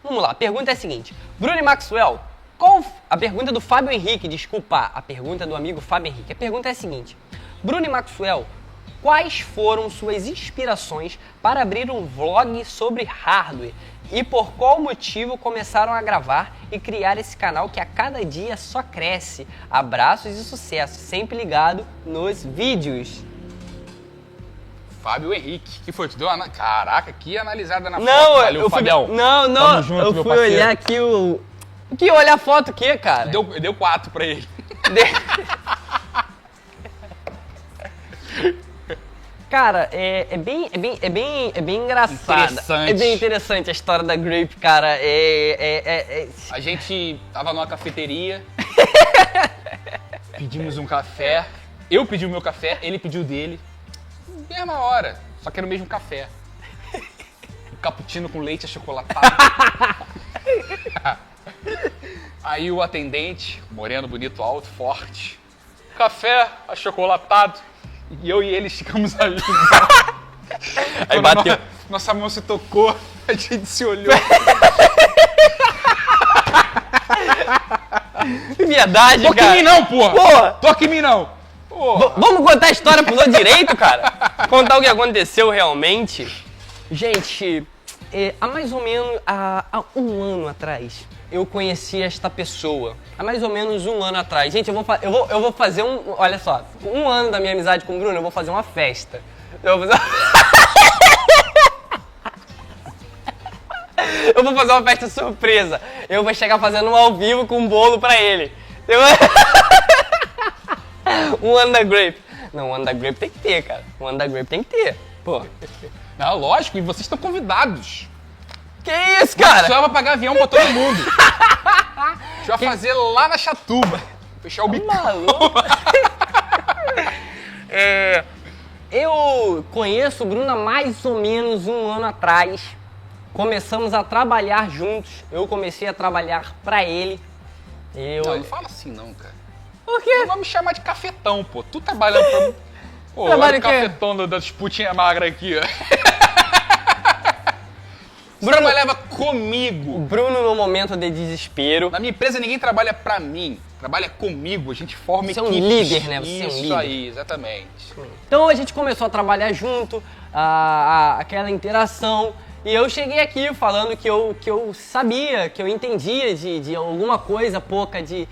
Vamos lá, a pergunta é a seguinte. Bruno e Maxwell, a pergunta do Fábio Henrique, desculpa, a pergunta do amigo Fábio Henrique. A pergunta é a seguinte. Bruno e Maxwell, quais foram suas inspirações para abrir um vlog sobre hardware? E por qual motivo começaram a gravar e criar esse canal que a cada dia só cresce? Abraços e sucesso, sempre ligado nos vídeos. Fábio Henrique, que foi? Tu deu uma... Caraca, que analisada na foto. Não, Valeu, Fabião. Não, Tamo junto, eu meu fui parceiro. olhar aqui o... Que olhar a foto o quê, cara? Deu 4 pra ele. Cara, é bem engraçado. Interessante. É bem interessante a história da Grape, cara. A gente tava numa cafeteria, pedimos um café, eu pedi o meu café, ele pediu o dele. Mesma hora, só que era o mesmo café. Um cappuccino com leite achocolatado. Aí o atendente, moreno, bonito, alto, forte. Café achocolatado. E eu e ele ficamos ali. Aí bateu. Nossa mão se tocou, a gente se olhou. Verdade, Toca cara. em mim não, porra! Porra! Toca em mim não! Porra. Vamos contar a história pro lado direito, cara? Contar o que aconteceu realmente. Gente, há mais ou menos há um ano atrás, eu conheci esta pessoa. Há mais ou menos um ano atrás. Gente, eu vou fazer um... Olha só, um ano da minha amizade com o Bruno, eu vou fazer uma festa. Eu vou fazer uma festa surpresa. Eu vou chegar fazendo um ao vivo com um bolo pra ele. Um ano da Grape. Não, um ano da Grape tem que ter, cara. Um ano da Grape tem que ter. Pô. Não, lógico, e vocês estão convidados. Que isso, cara? Só vai pagar avião pra todo mundo. A gente vai fazer lá na Chatuba. Fechar o bico. Maluco. Eu conheço o Bruno há mais ou menos um ano atrás. Começamos a trabalhar juntos. Eu comecei a trabalhar pra ele. Não fala assim não, cara. Por quê? Não vai me chamar de cafetão, pô. Tu trabalhando pra mim. Pô, Trabalho olha o o quê? cafetão das putinhas magras aqui, ó. Bruno- Trabalhava O comigo. Bruno, no momento de desespero, Na minha empresa ninguém trabalha pra mim. Trabalha comigo. A gente forma Você é um equipes. líder, né? Você é um Isso líder. aí, exatamente. então a gente começou a trabalhar junto, aquela interação. E eu cheguei aqui falando que eu sabia, que eu entendia de alguma coisa pouca de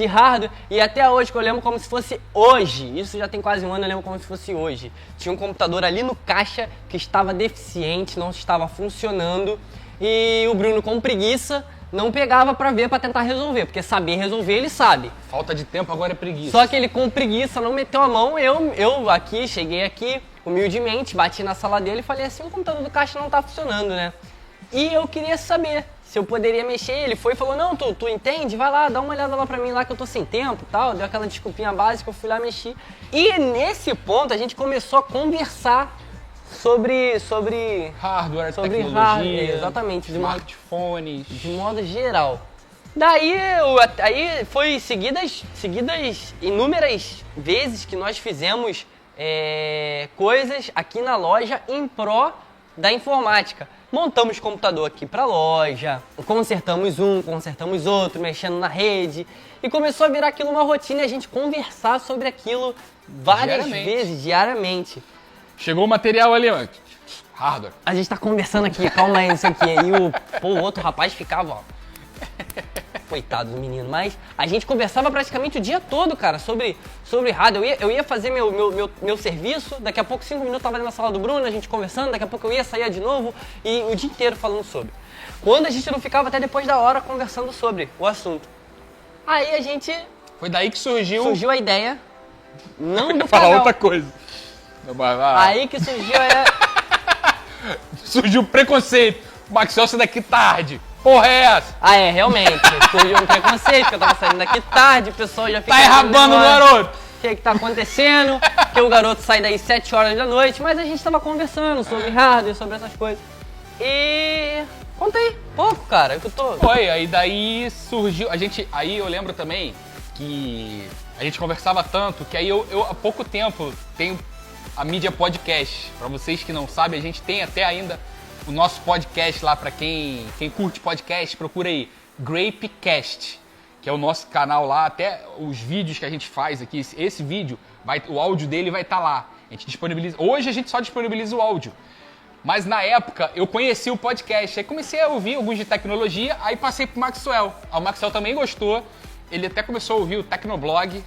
hardware. E até hoje, que eu lembro como se fosse hoje. Isso já tem quase um ano, eu lembro como se fosse hoje. Tinha um computador ali no caixa que estava deficiente, não estava funcionando. E o Bruno, com preguiça, não pegava pra ver, pra tentar resolver. Porque saber resolver, ele sabe. Falta de tempo, agora é preguiça. Só que ele com preguiça não meteu a mão, cheguei aqui, humildemente, bati na sala dele e falei assim, o computador do caixa não tá funcionando, né? E eu queria saber se eu poderia mexer. Ele foi e falou, não, tu entende? Vai lá, dá uma olhada lá pra mim lá que eu tô sem tempo e tal. Deu aquela desculpinha básica, eu fui lá mexer. E nesse ponto a gente começou a conversar sobre hardware, sobre tecnologia, hardware, exatamente, smartphones. de modo geral. Daí, aí foi seguidas inúmeras vezes que nós fizemos coisas aqui na loja em pró da informática. Montamos computador aqui pra loja, consertamos um, consertamos outro, mexendo na rede. E começou a virar aquilo uma rotina e a gente conversar sobre aquilo várias vezes, diariamente. Chegou o material ali, ó. Hardware. A gente tá conversando aqui, calma aí, isso aqui. E o outro rapaz ficava, ó. Coitado do menino, mas a gente conversava praticamente o dia todo, cara, sobre hardware. Eu ia fazer meu serviço, daqui a pouco, 5 minutos, eu tava ali na sala do Bruno, a gente conversando, daqui a pouco eu ia sair de novo e o dia inteiro falando sobre. Quando a gente não ficava até depois da hora conversando sobre o assunto. Aí a gente... Foi daí que surgiu a ideia, não do falar canal. outra coisa. Aí que surgiu Surgiu o preconceito. Maxwell, sai daqui tarde. Porra é essa? Realmente, surgiu um preconceito, que eu tava saindo daqui tarde, o pessoal já fica... Tá enrabando o garoto. O que tá acontecendo, que o garoto sai daí 7 horas da noite, mas a gente tava conversando sobre hardware, sobre essas coisas. E... contei pouco, cara, que eu tô... Foi, aí daí surgiu... Aí eu lembro também que a gente conversava tanto, que aí eu há pouco tempo tenho a mídia podcast. Pra vocês que não sabem, a gente tem até ainda o nosso podcast lá, pra quem curte podcast, procura aí, Grapecast, que é o nosso canal lá, até os vídeos que a gente faz aqui, esse vídeo, o áudio dele vai estar lá. A gente disponibiliza, hoje a gente só disponibiliza o áudio. Mas na época eu conheci o podcast, aí comecei a ouvir alguns de tecnologia, aí passei pro Maxwell. O Maxwell também gostou, ele até começou a ouvir o Tecnoblog,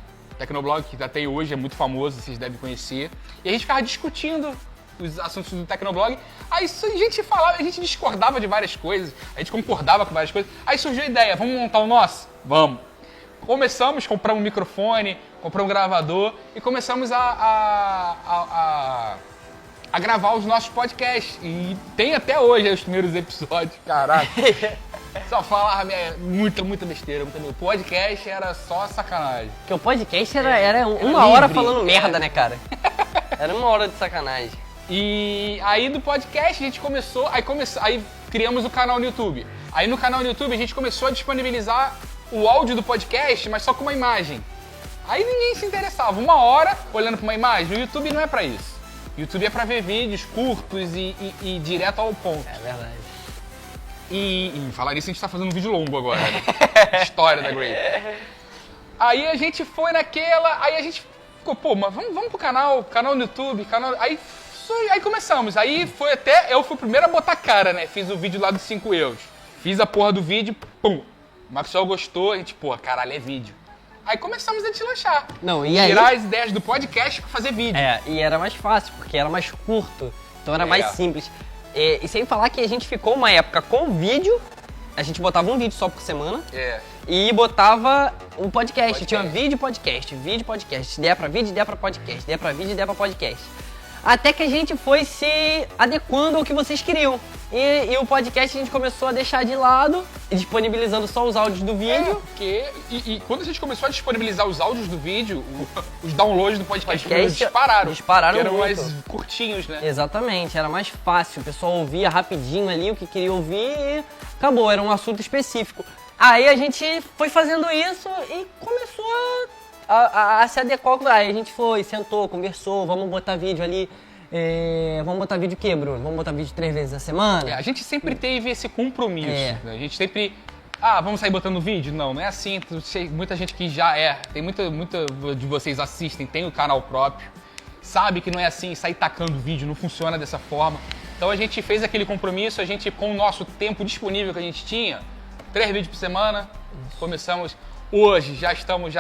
que já tem hoje, é muito famoso, vocês devem conhecer. E a gente ficava discutindo os assuntos do Tecnoblog, aí a gente falava, a gente discordava de várias coisas, a gente concordava com várias coisas, aí surgiu a ideia, vamos montar o nosso? Vamos. Começamos, compramos um microfone, compramos um gravador e começamos a gravar os nossos podcasts. E tem até hoje os primeiros episódios, caraca. Só falava muita besteira, muita besteira. O podcast era só sacanagem. Porque o podcast era uma hora livre, falando merda, né, cara? Era uma hora de sacanagem. E aí do podcast a gente começou, aí criamos o canal no YouTube. Aí no canal no YouTube a gente começou a disponibilizar o áudio do podcast, mas só com uma imagem. Aí ninguém se interessava. Uma hora olhando pra uma imagem, o YouTube não é pra isso. O YouTube é pra ver vídeos curtos e direto ao ponto. É verdade. E falar nisso, a gente tá fazendo um vídeo longo agora. Né? História da Grape. Aí a gente foi naquela, aí a gente ficou, pô, mas vamos pro canal no YouTube, Aí começamos. Aí foi eu fui o primeiro a botar cara, né? Fiz o vídeo lá dos 5 euros. Fiz a porra do vídeo, pum. O Maxwell gostou, a gente, pô, caralho, é vídeo. Aí começamos a deslanchar. Não, e aí... Tirar as ideias do podcast pra fazer vídeo. E era mais fácil, porque era mais curto. Então era mais simples. E sem falar que a gente ficou uma época com vídeo, a gente botava um vídeo só por semana. E botava um podcast. Tinha vídeo, podcast. Ideia pra vídeo, ideia pra podcast. Ideia pra vídeo, ideia pra podcast. Até que a gente foi se adequando ao que vocês queriam. E o podcast a gente começou a deixar de lado, disponibilizando só os áudios do vídeo. E quando a gente começou a disponibilizar os áudios do vídeo, os downloads do podcast dispararam. Dispararam eram muito. mais curtinhos, né? Exatamente, era mais fácil. O pessoal ouvia rapidinho ali o que queria ouvir e acabou, era um assunto específico. Aí a gente foi fazendo isso e começou a se adequar. Aí a gente foi, sentou, conversou, vamos botar vídeo ali. Vamos botar vídeo o quê, Bruno? Vamos botar vídeo 3 vezes na semana? A gente sempre teve esse compromisso. Né? A gente sempre... vamos sair botando vídeo? Não é assim. Muita gente que já tem muita de vocês assistem, tem o canal próprio, sabe que não é assim, sair tacando vídeo, não funciona dessa forma. Então a gente fez aquele compromisso, a gente, com o nosso tempo disponível que a gente tinha, 3 vídeos por semana, começamos. Hoje já estamos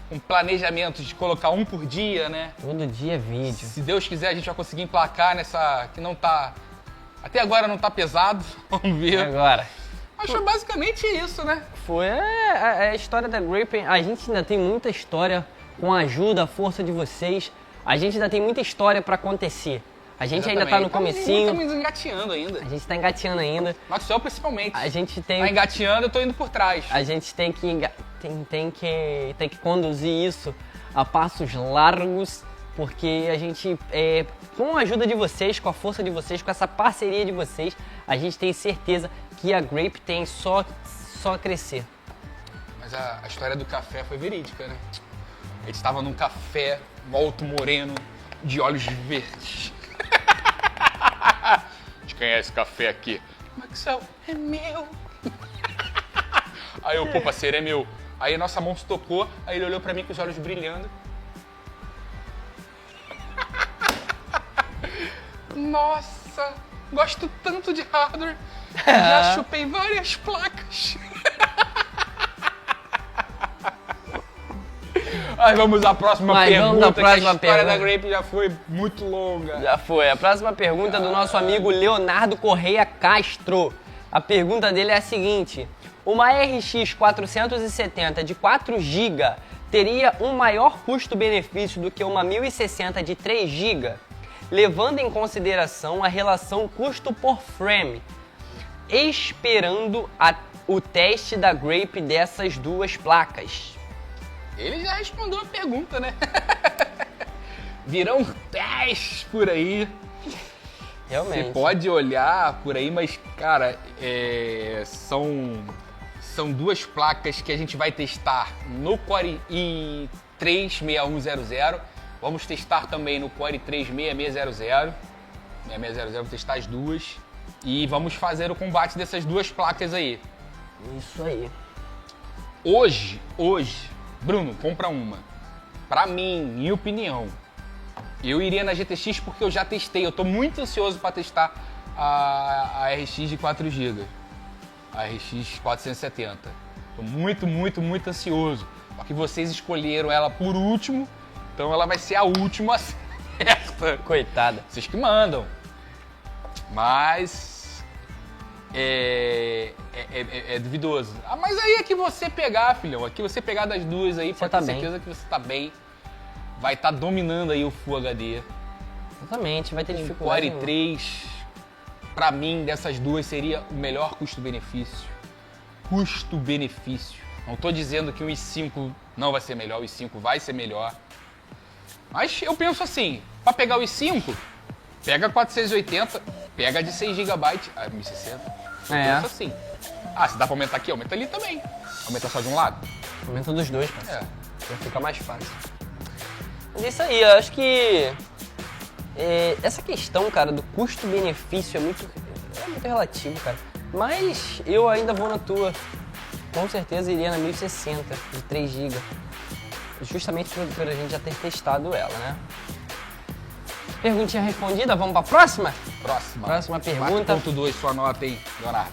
com planejamento de colocar um por dia, né? Todo dia vídeo. Se Deus quiser, a gente vai conseguir emplacar nessa... que não tá... Até agora não tá pesado, vamos ver. Agora. Mas foi basicamente isso, né? Foi a história da Grape. A gente ainda tem muita história com a ajuda, a força de vocês. A gente ainda tem muita história pra acontecer. A gente ainda tá no comecinho. Estamos engateando ainda. A gente tá engateando ainda. Maxwell principalmente. A gente tem... Tá engateando, eu tô indo por trás. A gente tem que conduzir isso a passos largos, porque a gente, com a ajuda de vocês, com a força de vocês, com essa parceria de vocês, a gente tem certeza que a Grape tem só a crescer. Mas a história do café foi verídica, né? A gente estava num café, um alto moreno, de olhos verdes. De quem é esse café aqui? Maxwell, é meu. Aí eu, pô, parceiro, é meu. Aí a nossa mão se tocou, aí ele olhou pra mim com os olhos brilhando. Nossa, gosto tanto de hardware. Já chupei várias placas. Aí vamos à próxima pergunta, que a história da Grape já foi muito longa. Já foi. A próxima pergunta é do nosso amigo Leonardo Correia Castro. A pergunta dele é a seguinte: uma RX 470 de 4 GB teria um maior custo-benefício do que uma 1060 de 3 GB, levando em consideração a relação custo por frame, esperando o teste da Grape dessas duas placas? Ele já respondeu a pergunta, né? Virão testes por aí. Realmente. Você pode olhar por aí, mas, cara, são duas placas que a gente vai testar no Core i3-6100. Vamos testar também no Core i3-6600. 6600, vou testar as duas. E vamos fazer o combate dessas duas placas aí. Isso aí. Hoje, Bruno, compra uma. Pra mim, minha opinião, eu iria na GTX porque eu já testei. Eu tô muito ansioso pra testar a RX de 4GB. A RX 470. Tô muito ansioso. Só que vocês escolheram ela por último, então ela vai ser a última certa. Coitada. Vocês que mandam. Mas é duvidoso. Ah, mas aí é que você pegar, filhão. Aqui você pegar das duas aí, pode ter certeza que você tá bem. Vai estar dominando aí o Full HD. Exatamente, vai ter O dificuldade. Core 3, pra mim, dessas duas seria o melhor custo-benefício. Custo-benefício. Não tô dizendo que o i5 não vai ser melhor, o i5 vai ser melhor. Mas eu penso assim, pra pegar o i5, pega 480, pega de 6GB, a 1060. Eu penso assim. Ah, se dá pra aumentar aqui, aumenta ali também. Aumenta só de um lado. Aumenta dos dois, cara. É. Fica mais fácil. Mas é isso aí, eu acho que essa questão, cara, do custo-benefício é muito relativo, cara. Mas eu ainda vou na tua. Com certeza iria na 1060 de 3GB. Justamente por a gente já ter testado ela, né? Perguntinha respondida, vamos pra próxima? Próxima pergunta. 4.2, sua nota, hein, Leonardo?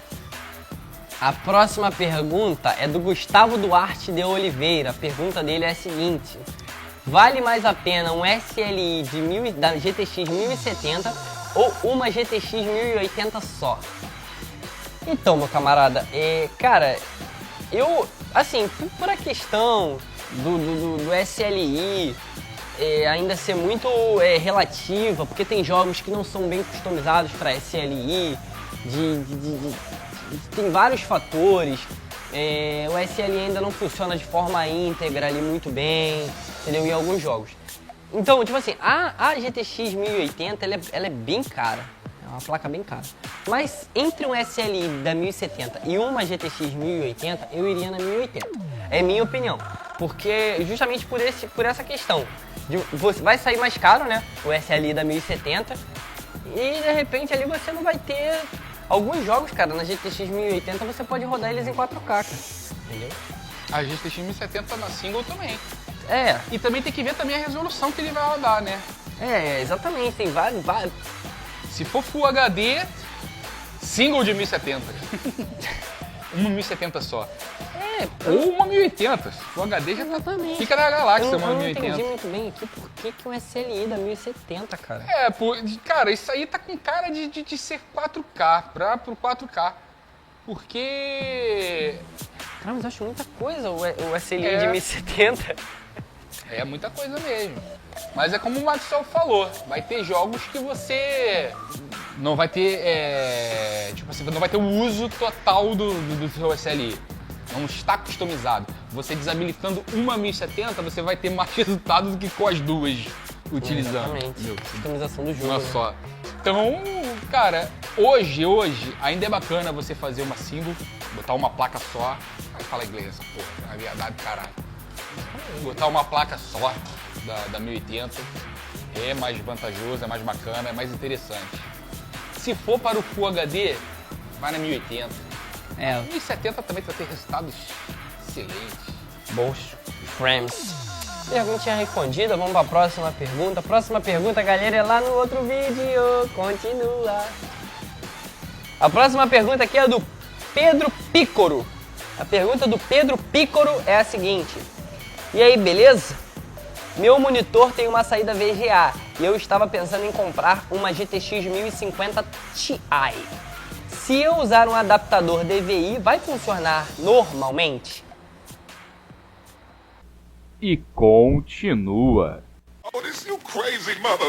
A próxima pergunta é do Gustavo Duarte de Oliveira. A pergunta dele é a seguinte: vale mais a pena um SLI da GTX 1070 ou uma GTX 1080 só? Então, meu camarada, cara, eu, assim, por a questão do SLI ainda ser muito relativa, porque tem jogos que não são bem customizados para SLI, tem vários fatores. O SLI ainda não funciona de forma íntegra ali muito bem, entendeu? Em alguns jogos. Então, tipo assim, a GTX 1080 ela é bem cara, é uma placa bem cara. Mas entre um SLI da 1070 e uma GTX 1080, eu iria na 1080. É minha opinião, porque justamente por essa questão. Você vai sair mais caro, né? O SLI da 1070 e de repente ali você não vai ter alguns jogos, cara, na GTX 1080 você pode rodar eles em 4K, cara. Entendeu? A GTX 1070 na single também. É. E também tem que ver também a resolução que ele vai rodar, né? Exatamente, tem vários. Se for Full HD, single de 1070. Uma 1070 só. Ou uma 1080. Full HD já exatamente. Fica na galáxia, uma eu não 1080. entendi muito bem aqui por que um SLI da 1070, cara. Cara, isso aí tá com cara de ser 4K, pro 4K. Porque... Cara, mas eu acho muita coisa o SLI de 1070. É muita coisa mesmo. Mas é como o Maxwell falou, vai ter jogos que você não vai ter, tipo assim, não vai ter o uso total do seu SLI. Não está customizado. Você desabilitando uma 1070, você vai ter mais resultado do que com as duas utilizando. Exatamente. Customização do jogo. Uma né? só. Então, cara, hoje ainda é bacana você fazer uma single, botar uma placa só. Vai falar inglês essa porra, é verdade, caralho. Botar uma placa só da 1080 é mais vantajoso, é mais bacana, é mais interessante. Se for para o Full HD, vai na 1080. 1070 também vai ter resultados excelentes. Bons frames. Perguntinha respondida, vamos para a próxima pergunta. Próxima pergunta, galera, é lá no outro vídeo. Continua. A próxima pergunta aqui é do Pedro Pícoro. A pergunta do Pedro Pícoro é a seguinte: e aí, beleza? Meu monitor tem uma saída VGA e eu estava pensando em comprar uma GTX 1050 Ti. Se eu usar um adaptador DVI, vai funcionar normalmente? E continua. Oh, this you crazy mother.